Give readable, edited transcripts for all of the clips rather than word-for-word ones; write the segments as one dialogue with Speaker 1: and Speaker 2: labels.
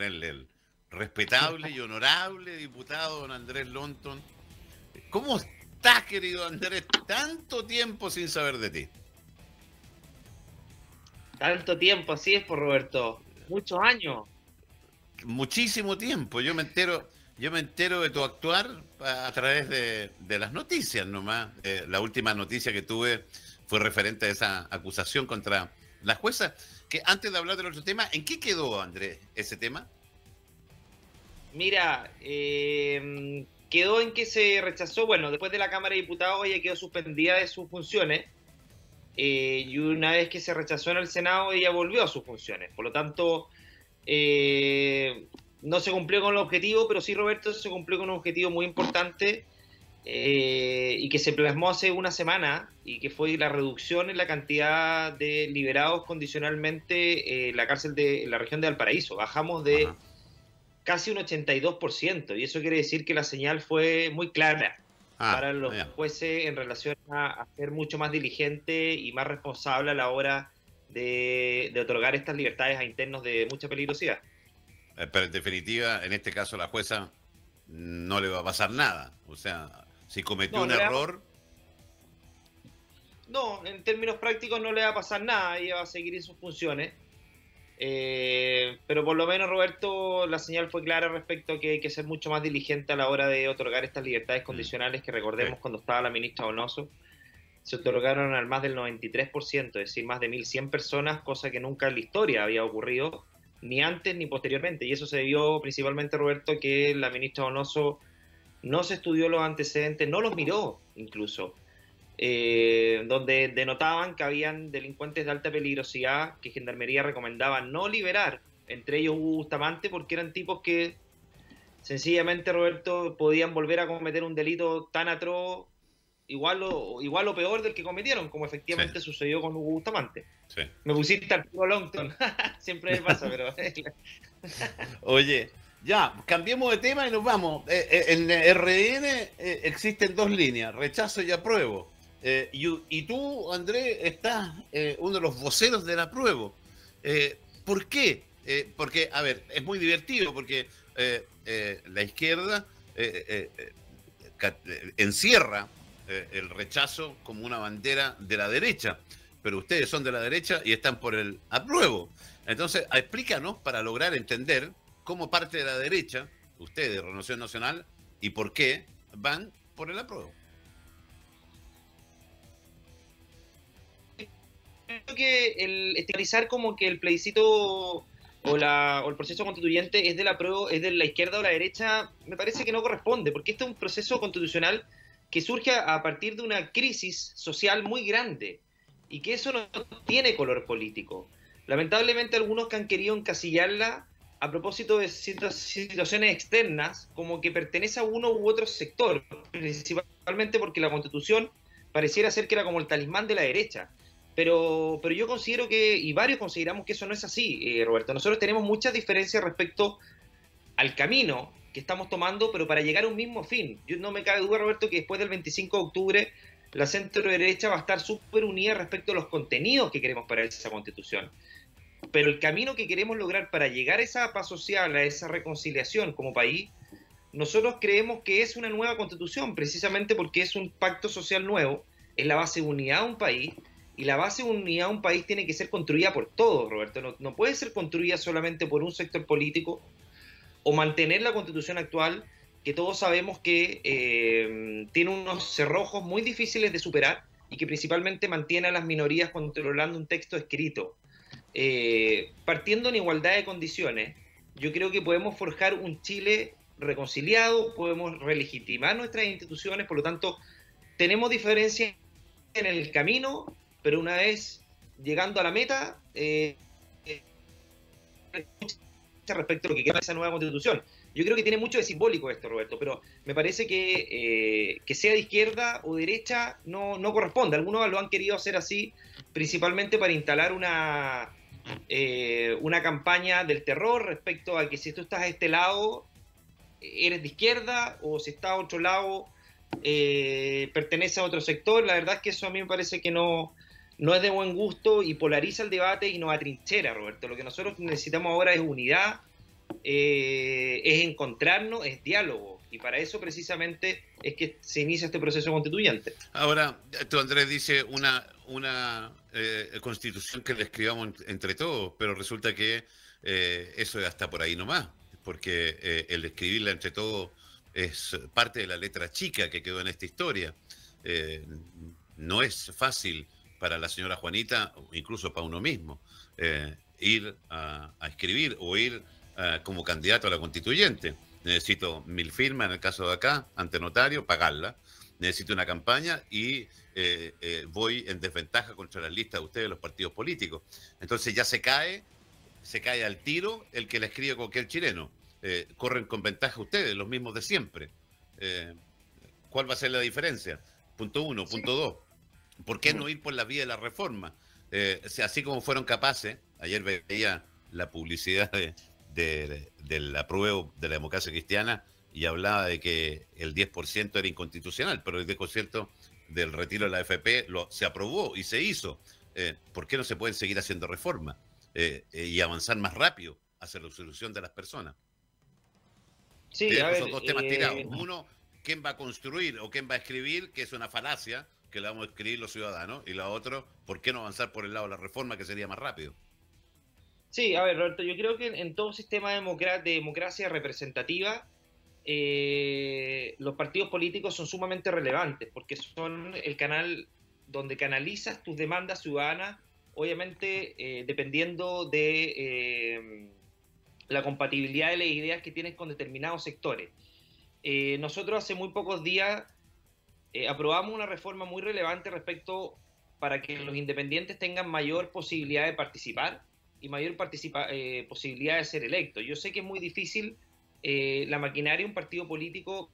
Speaker 1: el respetable y honorable diputado don Andrés Lonton. ¿Cómo estás, querido Andrés? Tanto tiempo sin saber de ti.
Speaker 2: Tanto tiempo, así es, por Roberto. Muchos años.
Speaker 1: Muchísimo tiempo. Yo me entero de tu actuar a través de las noticias nomás. La última noticia que tuve fue referente a esa acusación contra la jueza. Que antes de hablar del otro tema, ¿en qué quedó, Andrés, ese tema?
Speaker 2: Mira, quedó en que se rechazó, bueno, después de la Cámara de Diputados ella quedó suspendida de sus funciones y una vez que se rechazó en el Senado ella volvió a sus funciones. Por lo tanto, eh, no se cumplió con el objetivo, pero sí, Roberto, se cumplió con un objetivo muy importante y que se plasmó hace una semana y que fue la reducción en la cantidad de liberados condicionalmente en la cárcel de la región de Valparaíso. Bajamos de
Speaker 1: Ajá.
Speaker 2: casi un 82%, y eso quiere decir que la señal fue muy clara
Speaker 1: Ah,
Speaker 2: para los
Speaker 1: ya.
Speaker 2: jueces en relación a ser mucho más diligente y más responsable a la hora de otorgar estas libertades a internos de mucha peligrosidad.
Speaker 1: Pero en definitiva, en este caso la jueza no le va a pasar nada. O sea, si cometió
Speaker 2: No,
Speaker 1: un
Speaker 2: no le va a
Speaker 1: error,
Speaker 2: no, en términos prácticos no le va a pasar nada, ella va a seguir en sus funciones. Pero por lo menos, Roberto, la señal fue clara respecto a que hay que ser mucho más diligente a la hora de otorgar estas libertades condicionales que
Speaker 1: sí.
Speaker 2: recordemos cuando estaba la ministra Donoso, se otorgaron al más del 93%, es decir, más de 1.100 personas, cosa que nunca en la historia había ocurrido, ni antes ni posteriormente. Y eso se debió principalmente, Roberto, que la ministra Donoso no se estudió los antecedentes, no los miró incluso, donde denotaban que habían delincuentes de alta peligrosidad que Gendarmería recomendaba no liberar, entre ellos Hugo Bustamante, porque eran tipos que sencillamente, Roberto, podían volver a cometer un delito tan atroz, igual o peor del que cometieron, como
Speaker 1: Sí,
Speaker 2: efectivamente sucedió con Hugo Bustamante.
Speaker 1: sí.
Speaker 2: Me pusiste al tiro Longton, siempre me pasa, pero...
Speaker 1: Oye, ya, cambiemos de tema y nos vamos. En RN existen dos líneas, rechazo y apruebo. Y tú, Andrés, estás uno de los voceros del apruebo. ¿Por qué? Porque, a ver, es muy divertido porque la izquierda encierra el rechazo como una bandera de la derecha, pero ustedes son de la derecha y están por el apruebo. Entonces, explícanos para lograr entender cómo parte de la derecha, ustedes de Renovación Nacional, y por qué van por el apruebo.
Speaker 2: Creo que el estigmatizar como que el plebiscito o el proceso constituyente es de es de la izquierda o la derecha, me parece que no corresponde, porque este es un proceso constitucional que surge a partir de una crisis social muy grande y que eso no tiene color político. Lamentablemente algunos que han querido encasillarla a propósito de ciertas situaciones externas, como que pertenece a uno u otro sector, principalmente porque la Constitución pareciera ser que era como el talismán de la derecha. Pero yo considero que, y varios consideramos que eso no es así, Roberto. Nosotros tenemos muchas diferencias respecto al camino que estamos tomando, pero para llegar a un mismo fin. Yo no me cabe duda, Roberto, que después del 25 de octubre la centro derecha va a estar súper unida respecto a los contenidos que queremos para esa constitución. Pero el camino que queremos lograr para llegar a esa paz social, a esa reconciliación como país, nosotros creemos que es una nueva constitución, precisamente porque es un pacto social nuevo, es la base de unidad de un país, y la base de unidad de un país tiene que ser construida por todos, Roberto. No puede ser construida solamente por un sector político o mantener la constitución actual, que todos sabemos que tiene unos cerrojos muy difíciles de superar y que principalmente mantiene a las minorías controlando un texto escrito. Partiendo en igualdad de condiciones, yo creo que podemos forjar un Chile reconciliado, podemos relegitimar nuestras instituciones, por lo tanto, tenemos diferencias en el camino, pero una vez llegando a la meta, respecto a lo que queda de esa nueva constitución. Yo creo que tiene mucho de simbólico esto, Roberto, pero me parece que sea de izquierda o derecha no corresponde. Algunos lo han querido hacer así, principalmente para instalar una campaña del terror respecto a que si tú estás a este lado, eres de izquierda, o si estás a otro lado, pertenece a otro sector. La verdad es que eso a mí me parece que no es de buen gusto y polariza el debate y nos atrinchera, Roberto. Lo que nosotros necesitamos ahora es unidad, es encontrarnos, es diálogo. Y para eso precisamente es que se inicia este proceso constituyente.
Speaker 1: Ahora, tú, Andrés, dice una constitución que la escribamos entre todos, pero resulta que eso está por ahí nomás, porque el escribirla entre todos es parte de la letra chica que quedó en esta historia. No es fácil para la señora Juanita, incluso para uno mismo, ir a escribir o ir como candidato a la constituyente. Necesito 1000 firmas, en el caso de acá, ante notario, pagarla. Necesito una campaña y voy en desventaja contra las listas de ustedes, los partidos políticos. Entonces ya se cae al tiro el que la escribe cualquier chileno. Corren con ventaja ustedes, los mismos de siempre. ¿Cuál va a ser la diferencia? Punto 1. Punto 2. ¿Por qué no ir por la vía de la reforma? Así como fueron capaces, ayer veía la publicidad del apruebo de la democracia cristiana y hablaba de que el 10% era inconstitucional, pero el 10% del retiro de la AFP se aprobó y se hizo. ¿Por qué no se pueden seguir haciendo reformas y avanzar más rápido hacia la solución de las personas?
Speaker 2: Sí, a ver,
Speaker 1: son dos temas tirados. Uno, ¿quién va a construir o quién va a escribir? Que es una falacia que le vamos a escribir los ciudadanos. Y la otra, ¿por qué no avanzar por el lado de la reforma, que sería más rápido?
Speaker 2: Sí, a ver, Roberto, yo creo que en todo sistema de democracia representativa, los partidos políticos son sumamente relevantes porque son el canal donde canalizas tus demandas ciudadanas, obviamente dependiendo de la compatibilidad de las ideas que tienes con determinados sectores. Nosotros hace muy pocos días aprobamos una reforma muy relevante respecto para que los independientes tengan mayor posibilidad de participar y mayor posibilidad de ser electos. Yo sé que es muy difícil la maquinaria de un partido político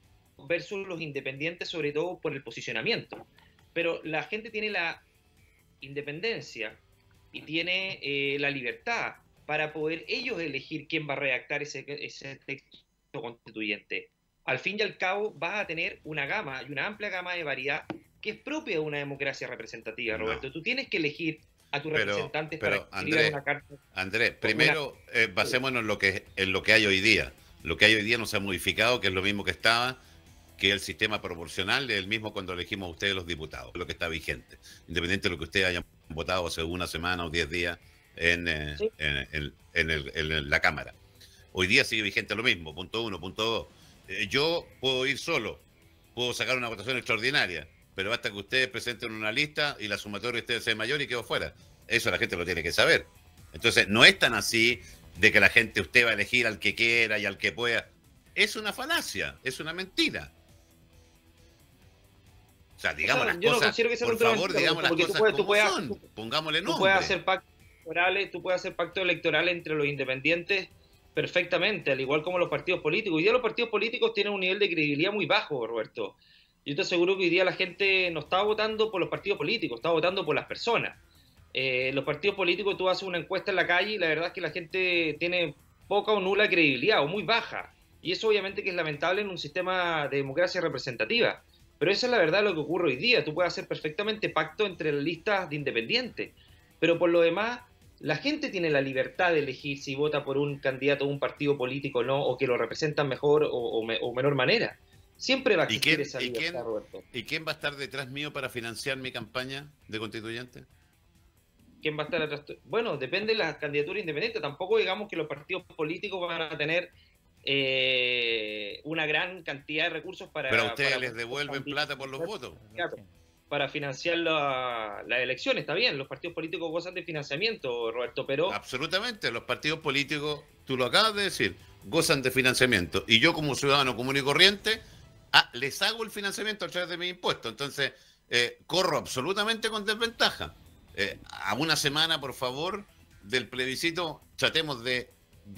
Speaker 2: versus los independientes, sobre todo por el posicionamiento. Pero la gente tiene la independencia y tiene la libertad para poder ellos elegir quién va a redactar ese texto constituyente. Al fin y al cabo vas a tener una gama y una amplia gama de variedad que es propia de una democracia representativa, Roberto. Tú tienes que elegir a tus representantes para escribir una carta.
Speaker 1: Andrés, primero basémonos en lo que hay hoy día. Lo que hay hoy día no se ha modificado, que es lo mismo que estaba, que el sistema proporcional es el mismo cuando elegimos a ustedes los diputados, lo que está vigente, independiente de lo que ustedes hayan votado hace una semana o 10 días en la Cámara. Hoy día sigue vigente lo mismo, punto 1. Punto 2. Yo puedo ir solo, puedo sacar una votación extraordinaria, pero basta que ustedes presenten una lista y la sumatoria de ustedes sea mayor y quedo fuera. Eso la gente lo tiene que saber. Entonces, no es tan así de que la gente, usted va a elegir al que quiera y al que pueda. Es una falacia, es una mentira. O sea, digamos las cosas, por favor, digamos las cosas como son. Pongámosle nombre.
Speaker 2: Tú puedes hacer pactos electorales entre los independientes perfectamente, al igual como los partidos políticos. Hoy día los partidos políticos tienen un nivel de credibilidad muy bajo, Roberto. Yo te aseguro que hoy día la gente no está votando por los partidos políticos, está votando por las personas. Los partidos políticos, tú haces una encuesta en la calle y la verdad es que la gente tiene poca o nula credibilidad, o muy baja. Y eso obviamente que es lamentable en un sistema de democracia representativa. Pero esa es la verdad de lo que ocurre hoy día. Tú puedes hacer perfectamente pacto entre las listas de independientes. Pero por lo demás, la gente tiene la libertad de elegir si vota por un candidato o un partido político o no, o que lo representan mejor o menor manera. Siempre va a existir esa libertad, Roberto.
Speaker 1: ¿Y quién va a estar detrás mío para financiar mi campaña de constituyente?
Speaker 2: ¿Quién va a estar detrás? Bueno, depende de la candidatura independiente. Tampoco digamos que los partidos políticos van a tener una gran cantidad de recursos para...
Speaker 1: Pero a ustedes les devuelven plata por los votos.
Speaker 2: Para financiar las elecciones, está bien, los partidos políticos gozan de financiamiento, Roberto, pero...
Speaker 1: Absolutamente, los partidos políticos, tú lo acabas de decir, gozan de financiamiento. Y yo como ciudadano común y corriente, les hago el financiamiento a través de mis impuestos. Entonces, corro absolutamente con desventaja. A una semana, por favor, del plebiscito, tratemos de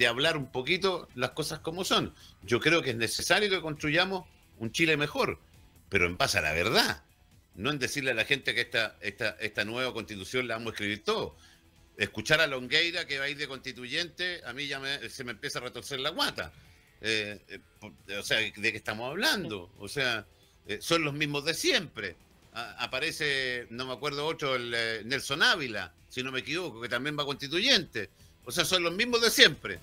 Speaker 1: hablar un poquito las cosas como son. Yo creo que es necesario que construyamos un Chile mejor, pero en base a la verdad. No en decirle a la gente que esta nueva constitución la vamos a escribir todo. Escuchar a Longueira que va a ir de constituyente, a mí ya se me empieza a retorcer la guata. O sea, ¿de qué estamos hablando? O sea, son los mismos de siempre. Aparece, no me acuerdo otro, el Nelson Ávila, si no me equivoco, que también va constituyente. O sea, son los mismos de siempre.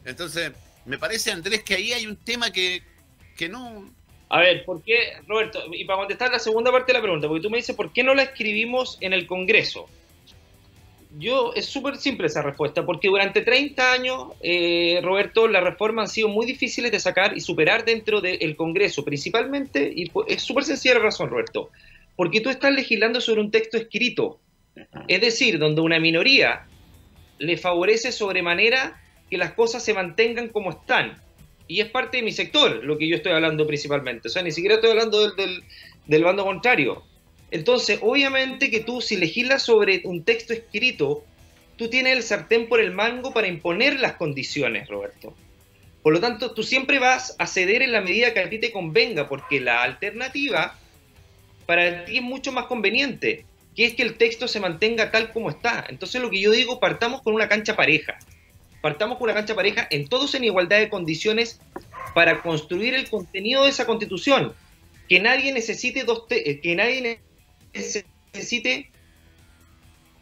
Speaker 1: Entonces, me parece, Andrés, que ahí hay un tema que no...
Speaker 2: A ver, ¿por qué, Roberto? Y para contestar la segunda parte de la pregunta, porque tú me dices, ¿por qué no la escribimos en el Congreso? Es súper simple esa respuesta, porque durante 30 años, Roberto, las reformas han sido muy difíciles de sacar y superar dentro del Congreso, principalmente, y es súper sencilla la razón, Roberto, porque tú estás legislando sobre un texto escrito, es decir, donde una minoría le favorece sobremanera que las cosas se mantengan como están. Y es parte de mi sector lo que yo estoy hablando principalmente. O sea, ni siquiera estoy hablando del bando contrario. Entonces, obviamente que tú, si legislas sobre un texto escrito, tú tienes el sartén por el mango para imponer las condiciones, Roberto. Por lo tanto, tú siempre vas a ceder en la medida que a ti te convenga, porque la alternativa para ti es mucho más conveniente, que es que el texto se mantenga tal como está. Entonces, lo que yo digo, partamos con una cancha pareja. Partamos con una cancha pareja en todos en igualdad de condiciones para construir el contenido de esa Constitución. Que nadie necesite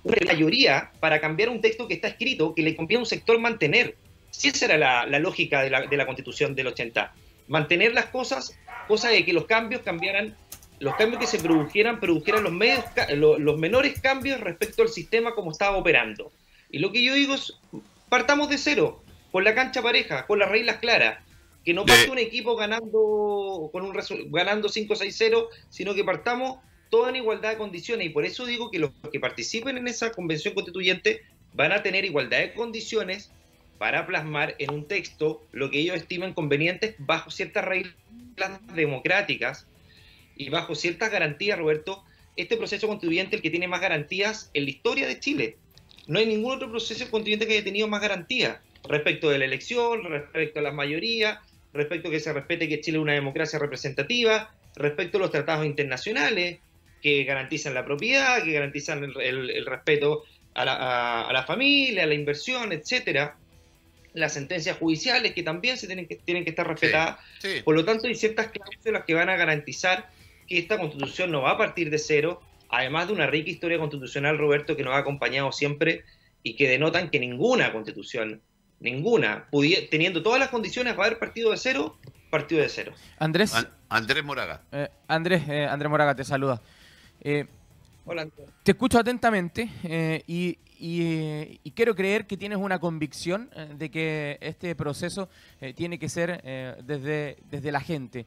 Speaker 2: una mayoría para cambiar un texto que está escrito que le conviene a un sector mantener. Si esa era la lógica de la Constitución del 80. Mantener las cosas, cosa de que los cambios cambiaran, los cambios que se produjeran los menores cambios respecto al sistema como estaba operando. Y lo que yo digo es, partamos de cero, con la cancha pareja, con las reglas claras, que no parte un equipo ganando 5-6-0, sino que partamos toda en igualdad de condiciones, y por eso digo que los que participen en esa convención constituyente van a tener igualdad de condiciones para plasmar en un texto lo que ellos estimen convenientes bajo ciertas reglas democráticas y bajo ciertas garantías, Roberto. Este proceso constituyente es el que tiene más garantías en la historia de Chile. No hay ningún otro proceso constituyente que haya tenido más garantías respecto de la elección, respecto a las mayorías, respecto a que se respete que Chile es una democracia representativa, respecto a los tratados internacionales que garantizan la propiedad, que garantizan el respeto a la familia, a la inversión, etcétera. Las sentencias judiciales que también tienen que estar respetadas. Sí, sí. Por lo tanto, hay ciertas cláusulas que van a garantizar que esta Constitución no va a partir de cero, además de una rica historia constitucional, Roberto, que nos ha acompañado siempre y que denotan que ninguna Constitución, teniendo todas las condiciones para haber partido de cero, partido de cero.
Speaker 3: Andrés
Speaker 1: Moraga.
Speaker 3: Andrés Moraga te saluda.
Speaker 2: Hola, Andrés.
Speaker 3: Te escucho atentamente y quiero creer que tienes una convicción de que este proceso tiene que ser desde la gente.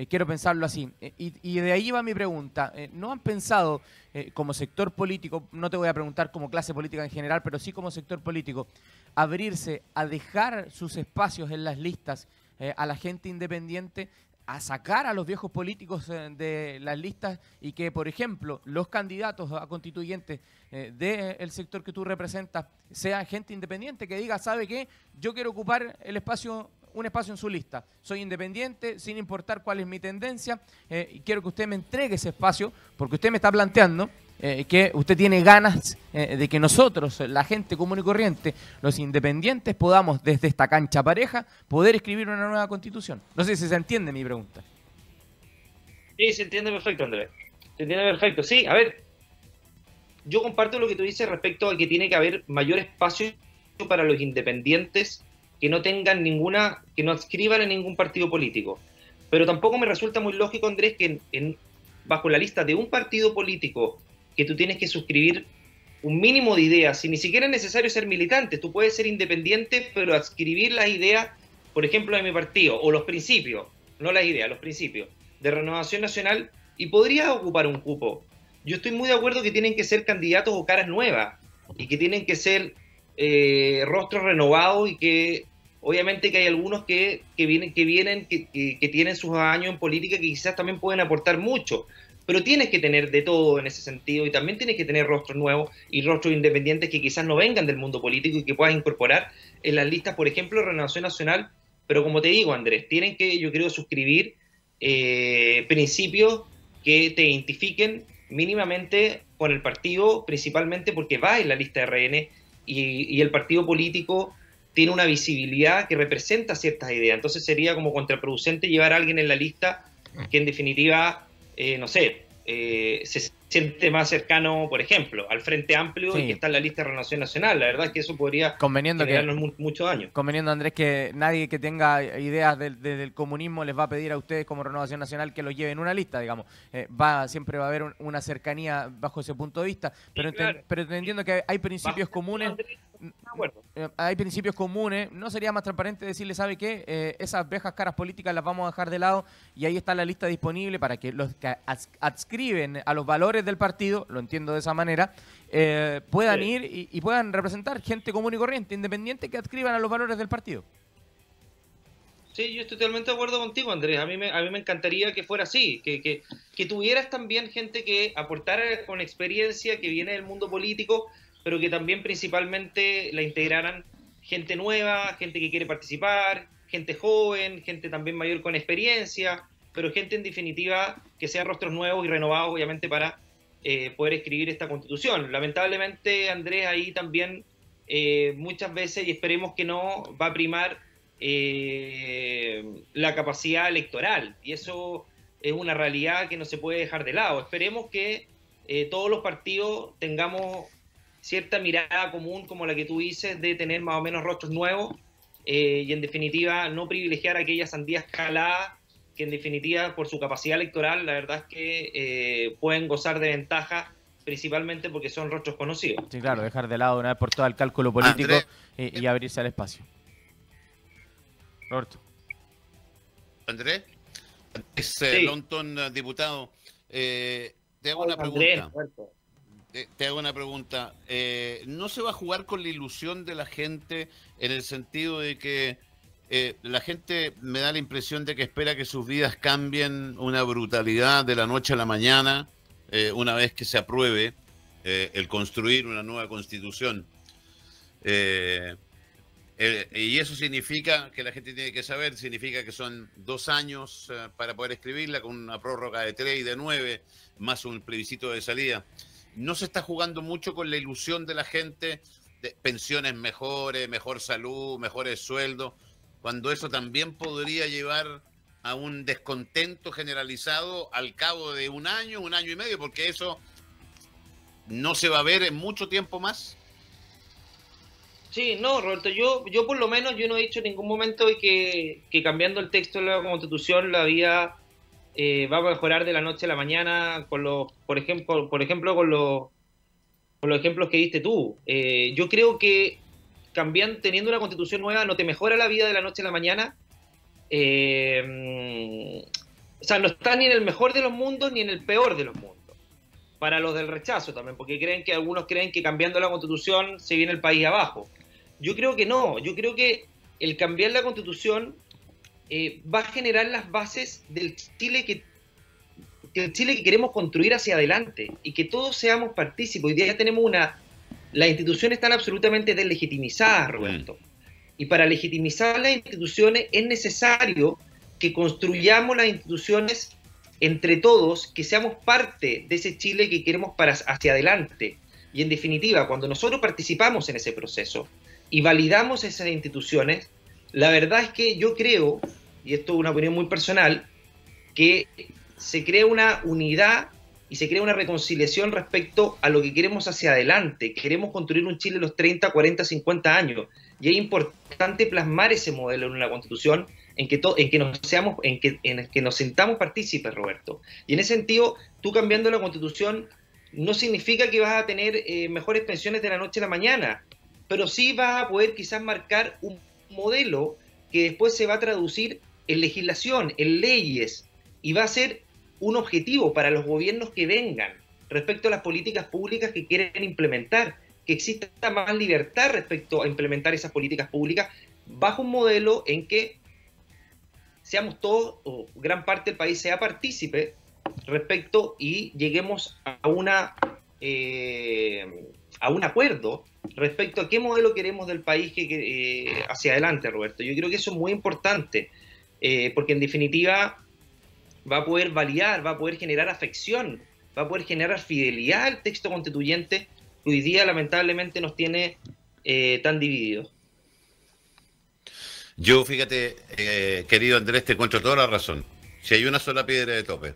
Speaker 3: Quiero pensarlo así. Y de ahí va mi pregunta. ¿No han pensado como sector político, no te voy a preguntar como clase política en general, pero sí como sector político, abrirse a dejar sus espacios en las listas a la gente independiente, a sacar a los viejos políticos de las listas y que, por ejemplo, los candidatos a constituyentes del sector que tú representas sean gente independiente que diga, ¿sabe qué? Yo quiero ocupar un espacio en su lista. Soy independiente, sin importar cuál es mi tendencia, y quiero que usted me entregue ese espacio, porque usted me está planteando que usted tiene ganas de que nosotros, la gente común y corriente, los independientes, podamos desde esta cancha pareja poder escribir una nueva constitución. No sé si se entiende mi pregunta.
Speaker 2: Sí, se entiende perfecto, Andrés. Se entiende perfecto. Sí, a ver, yo comparto lo que tú dices respecto a que tiene que haber mayor espacio para los independientes que no tengan que no adscriban a ningún partido político. Pero tampoco me resulta muy lógico, Andrés, que bajo la lista de un partido político que tú tienes que suscribir un mínimo de ideas, si ni siquiera es necesario ser militante, tú puedes ser independiente, pero adscribir las ideas, por ejemplo, de mi partido, o los principios, no las ideas, los principios, de Renovación Nacional, y podría ocupar un cupo. Yo estoy muy de acuerdo que tienen que ser candidatos o caras nuevas, y que tienen que ser rostros renovados, y que obviamente que hay algunos que tienen sus años en política que quizás también pueden aportar mucho, pero tienes que tener de todo en ese sentido, y también tienes que tener rostros nuevos y rostros independientes que quizás no vengan del mundo político y que puedas incorporar en las listas, por ejemplo, Renovación Nacional. Pero como te digo, Andrés, tienen que, yo creo, suscribir principios que te identifiquen mínimamente con el partido, principalmente porque va en la lista de RN y el partido político tiene una visibilidad que representa ciertas ideas. Entonces sería como contraproducente llevar a alguien en la lista que en definitiva, no sé, se siente más cercano, por ejemplo, al Frente Amplio
Speaker 3: Sí.
Speaker 2: y que está en la lista de Renovación Nacional. La verdad es que eso podría
Speaker 3: Conveniendo
Speaker 2: generarnos mucho daño.
Speaker 3: Conveniendo, Andrés, que nadie que tenga ideas del comunismo les va a pedir a ustedes como Renovación Nacional que lo lleven una lista, digamos. Siempre va a haber una cercanía bajo ese punto de vista, pero,
Speaker 2: Sí, claro.
Speaker 3: pero entendiendo que hay principios
Speaker 2: Bajo
Speaker 3: comunes.
Speaker 2: Andrés, de acuerdo.
Speaker 3: Hay principios comunes, ¿no sería más transparente decirle, sabe qué? Esas viejas caras políticas las vamos a dejar de lado y ahí está la lista disponible para que los que adscriben a los valores del partido, lo entiendo de esa manera, puedan
Speaker 2: Sí.
Speaker 3: ir y puedan representar gente común y corriente, independiente, que adscriban a los valores del partido.
Speaker 2: Sí, yo estoy totalmente de acuerdo contigo, Andrés. A mí me encantaría que fuera así, que tuvieras también gente que aportara con experiencia, que viene del mundo político, pero que también principalmente la integraran gente nueva, gente que quiere participar, gente joven, gente también mayor con experiencia, pero gente en definitiva que sea rostros nuevos y renovados, obviamente, para poder escribir esta constitución. Lamentablemente, Andrés, ahí también muchas veces, y esperemos que no, va a primar la capacidad electoral, y eso es una realidad que no se puede dejar de lado. Esperemos que todos los partidos tengamos cierta mirada común, como la que tú dices, de tener más o menos rostros nuevos, y en definitiva no privilegiar a aquellas sandías caladas que en definitiva por su capacidad electoral la verdad es que pueden gozar de ventaja, principalmente porque son rostros conocidos.
Speaker 3: Sí, claro, dejar de lado una vez por todas el cálculo político
Speaker 1: Andrés,
Speaker 3: y abrirse al espacio. Roberto.
Speaker 1: Andrés,
Speaker 2: Sí.
Speaker 1: Lonton, diputado, te hago una
Speaker 2: Andrés,
Speaker 1: pregunta.
Speaker 2: Roberto.
Speaker 1: Te hago una pregunta. ¿No se va a jugar con la ilusión de la gente en el sentido de que la gente me da la impresión de que espera que sus vidas cambien una brutalidad de la noche a la mañana una vez que se apruebe el construir una nueva constitución? Y eso significa que la gente tiene que saber, significa que son 2 años para poder escribirla, con una prórroga de 3 y de 9, más un plebiscito de salida. No se está jugando mucho con la ilusión de la gente de pensiones mejores, mejor salud, mejores sueldos, cuando eso también podría llevar a un descontento generalizado al cabo de un año y medio, porque eso no se va a ver en mucho tiempo más.
Speaker 2: Sí, no, Roberto, yo por lo menos yo no he dicho en ningún momento de que cambiando el texto de la Constitución la vida va a mejorar de la noche a la mañana con los, por ejemplo con los ejemplos que diste tú. Yo creo que teniendo una Constitución nueva no te mejora la vida de la noche a la mañana. O sea, no está ni en el mejor de los mundos ni en el peor de los mundos. Para los del rechazo también, porque algunos creen que cambiando la Constitución se viene el país abajo. Yo creo que no, yo creo que el cambiar la Constitución va a generar las bases del Chile que el Chile que queremos construir hacia adelante y que todos seamos partícipes. Hoy día ya tenemos las instituciones están absolutamente deslegitimizadas, Roberto. Y para legitimizar las instituciones es necesario que construyamos las instituciones entre todos, que seamos parte de ese Chile que queremos hacia adelante. Y en definitiva, cuando nosotros participamos en ese proceso y validamos esas instituciones, la verdad es que yo creo, y esto es una opinión muy personal, que se crea una unidad y se crea una reconciliación respecto a lo que queremos hacia adelante. Queremos construir un Chile en los 30, 40, 50 años. Y es importante plasmar ese modelo en una Constitución en que nos sentamos partícipes, Roberto. Y en ese sentido, tú cambiando la Constitución no significa que vas a tener mejores pensiones de la noche a la mañana, pero sí vas a poder quizás marcar un modelo que después se va a traducir en legislación, en leyes, y va a ser un objetivo para los gobiernos que vengan respecto a las políticas públicas que quieren implementar, que exista más libertad respecto a implementar esas políticas públicas bajo un modelo en que seamos todos, o gran parte del país sea partícipe respecto y lleguemos a un acuerdo respecto a qué modelo queremos del país hacia adelante, Roberto. Yo creo que eso es muy importante, porque en definitiva va a poder validar, va a poder generar afección, va a poder generar fidelidad al texto constituyente que hoy día lamentablemente nos tiene tan divididos.
Speaker 1: Yo, fíjate, querido Andrés, te encuentro toda la razón. Si hay una sola piedra de tope.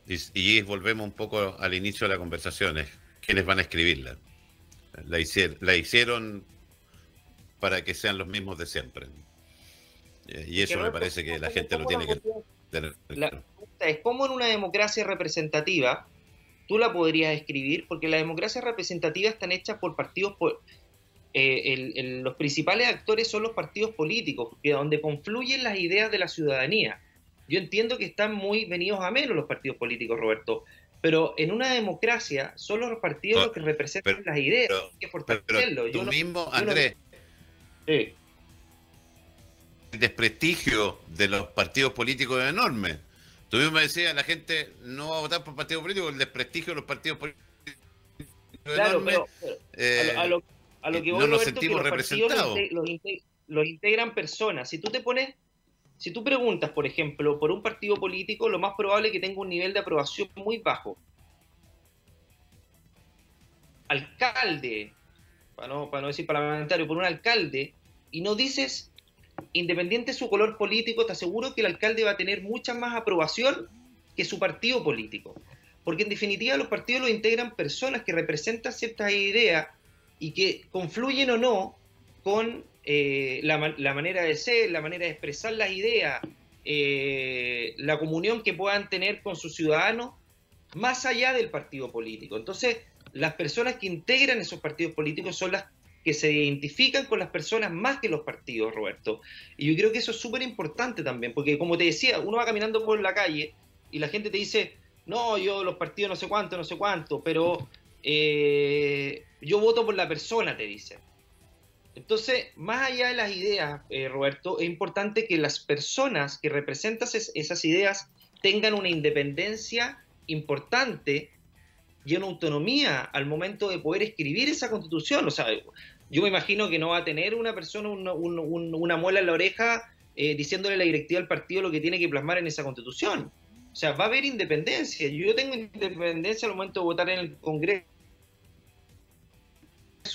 Speaker 1: Y volvemos un poco al inicio de la conversación, es quiénes van a escribirla. La hicieron para que sean los mismos de siempre. Y eso me parece que la gente lo tiene que tener.
Speaker 2: La pregunta es, ¿cómo en una democracia representativa tú la podrías escribir? Porque las democracias representativas están hechas por partidos, los principales actores son los partidos políticos, donde confluyen las ideas de la ciudadanía. Yo entiendo que están muy venidos a menos los partidos políticos, Roberto, pero en una democracia son los partidos los que representan las ideas, hay que fortalecerlo.
Speaker 1: Pero tú mismo, Andrés, el desprestigio de los partidos políticos es enorme. Tú mismo me decías, la gente no va a votar por partidos políticos, el desprestigio de los partidos políticos es enorme.
Speaker 2: Pero a lo que voy,
Speaker 1: no nos
Speaker 2: Roberto,
Speaker 1: sentimos
Speaker 2: que
Speaker 1: representados.
Speaker 2: los integran personas. Si tú preguntas, por ejemplo, por un partido político, lo más probable es que tenga un nivel de aprobación muy bajo. Alcalde, para no decir parlamentario, por un alcalde, y no dices, independiente de su color político, te aseguro que el alcalde va a tener mucha más aprobación que su partido político. Porque en definitiva los partidos los integran personas que representan ciertas ideas y que confluyen o no con la manera de ser, la manera de expresar las ideas, la comunión que puedan tener con sus ciudadanos, más allá del partido político. Entonces, las personas que integran esos partidos políticos son las que se identifican con las personas más que los partidos, Roberto. Y yo creo que eso es súper importante también, porque como te decía, uno va caminando por la calle y la gente te dice, no, yo los partidos no sé cuánto, pero yo voto por la persona, te dicen. Entonces, más allá de las ideas, Roberto, es importante que las personas que representan esas ideas tengan una independencia importante y una autonomía al momento de poder escribir esa constitución. O sea, yo me imagino que no va a tener una persona una muela en la oreja diciéndole a la directiva del partido lo que tiene que plasmar en esa constitución. O sea, va a haber independencia. Yo tengo independencia al momento de votar en el Congreso,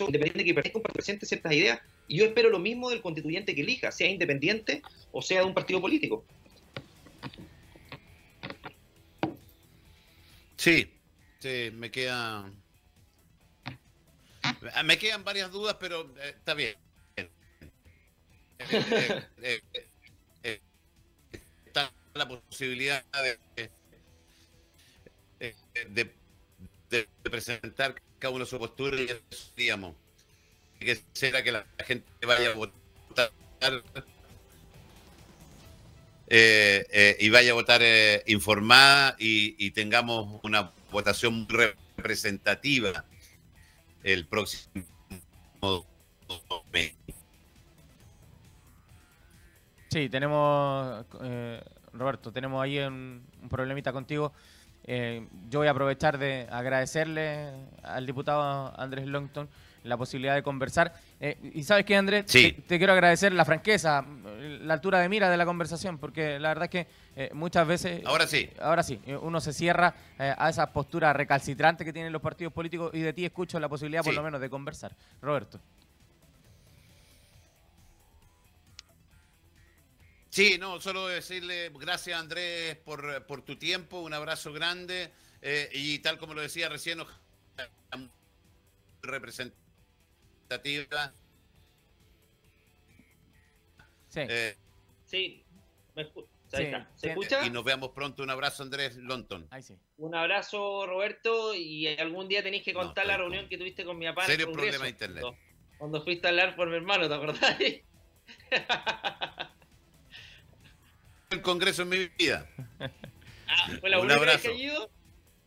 Speaker 2: independiente de que presente ciertas ideas, y yo espero lo mismo del constituyente que elija, sea independiente o sea de un partido político.
Speaker 1: Sí, me quedan varias dudas, pero está bien. Está la posibilidad de presentar cada uno su postura y eso, digamos, que será que la gente vaya a votar y vaya a votar informada y tengamos una votación muy representativa el próximo mes.
Speaker 3: Sí, tenemos, Roberto, tenemos ahí un problemita contigo. Yo voy a aprovechar de agradecerle al diputado Andrés Longton la posibilidad de conversar. Y ¿sabes qué, Andrés?
Speaker 1: Sí.
Speaker 3: Te quiero agradecer la franqueza, la altura de mira de la conversación, porque la verdad es que muchas veces... Ahora sí, uno se cierra a esa postura recalcitrante que tienen los partidos políticos y de ti escucho la posibilidad por lo menos de conversar. Roberto.
Speaker 1: Sí, no, solo decirle gracias, Andrés, por tu tiempo, un abrazo grande y tal como lo decía recién, representativa.
Speaker 2: Sí. Sí, ahí está. ¿Se escucha?
Speaker 1: Y nos vemos pronto. Un abrazo, Andrés Longton.
Speaker 3: Ahí sí.
Speaker 2: Un abrazo, Roberto, y algún día tenéis que contar la reunión que tuviste con mi papá.
Speaker 1: Serio problema de internet.
Speaker 2: Cuando fuiste a hablar por mi hermano, ¿te acordás?
Speaker 1: El Congreso en mi vida.
Speaker 2: ¿Fue la única vez que he ido?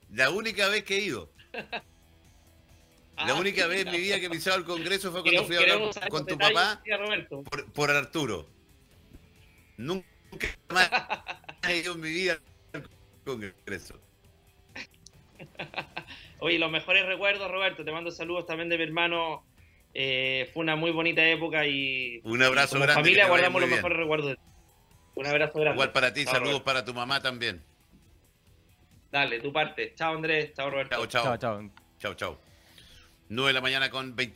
Speaker 1: La única vez que he ido. La única vez en mi vida que he pisado el Congreso fue cuando fui a hablar con tu papá por Arturo. Nunca más he ido en mi vida al Congreso.
Speaker 2: Oye, los mejores recuerdos, Roberto. Te mando saludos también de mi hermano. Fue una muy bonita época y
Speaker 1: un abrazo
Speaker 2: como
Speaker 1: grande.
Speaker 2: Familia guardamos los mejores recuerdos de ti. Un abrazo grande.
Speaker 1: Igual para ti, saludos para tu mamá también.
Speaker 2: Dale, tu parte. Chao, Andrés. Chao, Roberto.
Speaker 1: Chao. 9 de la mañana con 20.